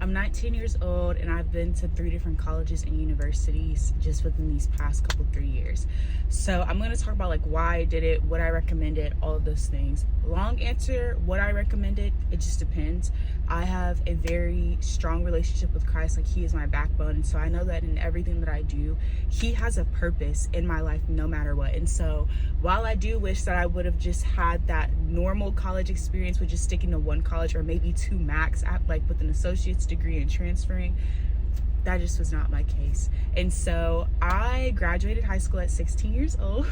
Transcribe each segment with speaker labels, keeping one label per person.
Speaker 1: I'm 19 years old and I've been to 3 different colleges and universities just within these past 3 years. So I'm going to talk about like why I did it, what I recommended, all of those things. Long answer, what I recommended, it just depends. I have a very strong relationship with Christ. Like, he is my backbone, and so I know that in everything that I do, he has a purpose in my life no matter what. And so while I do wish that I would have just had that normal college experience with just sticking to one college or maybe two max at, like with an associate's degree and transferring, that just was not my case. And so I graduated high school at 16 years old,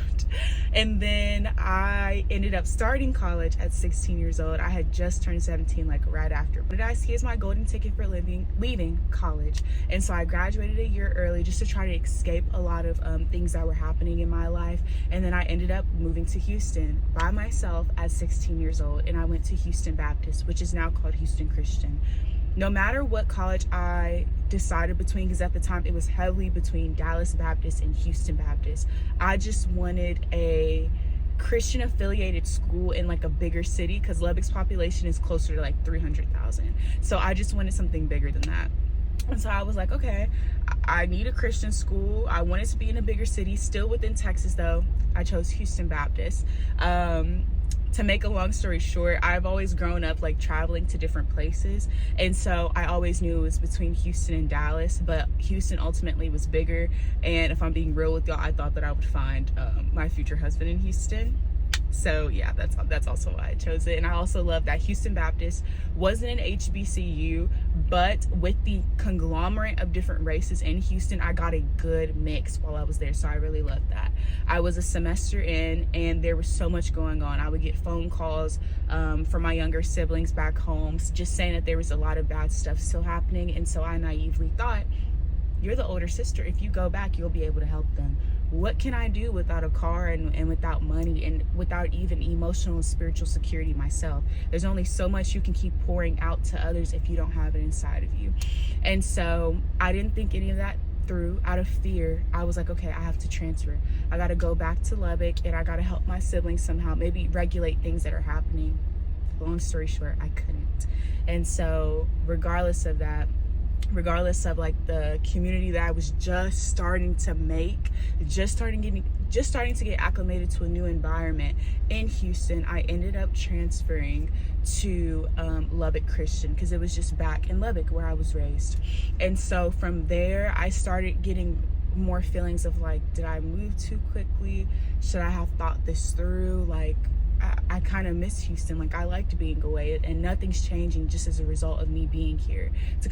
Speaker 1: and then I ended up starting college at 16 years old. I had just turned 17 like right after. What did I see as my golden ticket for leaving college? And so I graduated a year early just to try to escape a lot of things that were happening in my life. And then I ended up moving to Houston by myself at 16 years old, and I went to Houston Baptist, which is now called Houston Christian. No matter what college I decided between, because at the time it was heavily between Dallas Baptist and Houston Baptist, I just wanted a Christian affiliated school in like a bigger city, because Lubbock's population is closer to like 300,000. So I just wanted something bigger than that. And so I was like, okay, I need a Christian school. I wanted to be in a bigger city, still within Texas though. I chose Houston Baptist. To make a long story short, I've always grown up like traveling to different places, and so I always knew it was between Houston and Dallas, but Houston ultimately was bigger. And if I'm being real with y'all, I thought that I would find my future husband in Houston. So yeah, that's also why I chose it. And I also love that Houston Baptist wasn't an HBCU, but with the conglomerate of different races in Houston, I got a good mix while I was there. So I really loved that. I was a semester in, and there was so much going on. I would get phone calls from my younger siblings back home just saying that there was a lot of bad stuff still happening. And so I naively thought, you're the older sister. If you go back, you'll be able to help them. What can I do without a car and without money and without even emotional and spiritual security myself? There's only so much you can keep pouring out to others if you don't have it inside of you. And so I didn't think any of that through. Out of fear, I was like, okay, I have to transfer. I got to go back to Lubbock, and I got to help my siblings somehow, maybe regulate things that are happening. Long story short, I couldn't. And so regardless of that, regardless of like the community that I was just starting to make, just starting to get acclimated to a new environment in Houston, I ended up transferring to Lubbock Christian, because it was just back in Lubbock where I was raised. And so from there, I started getting more feelings of like, did I move too quickly? Should I have thought this through? Like, I kind of miss Houston. Like, I liked being away, and nothing's changing just as a result of me being here. To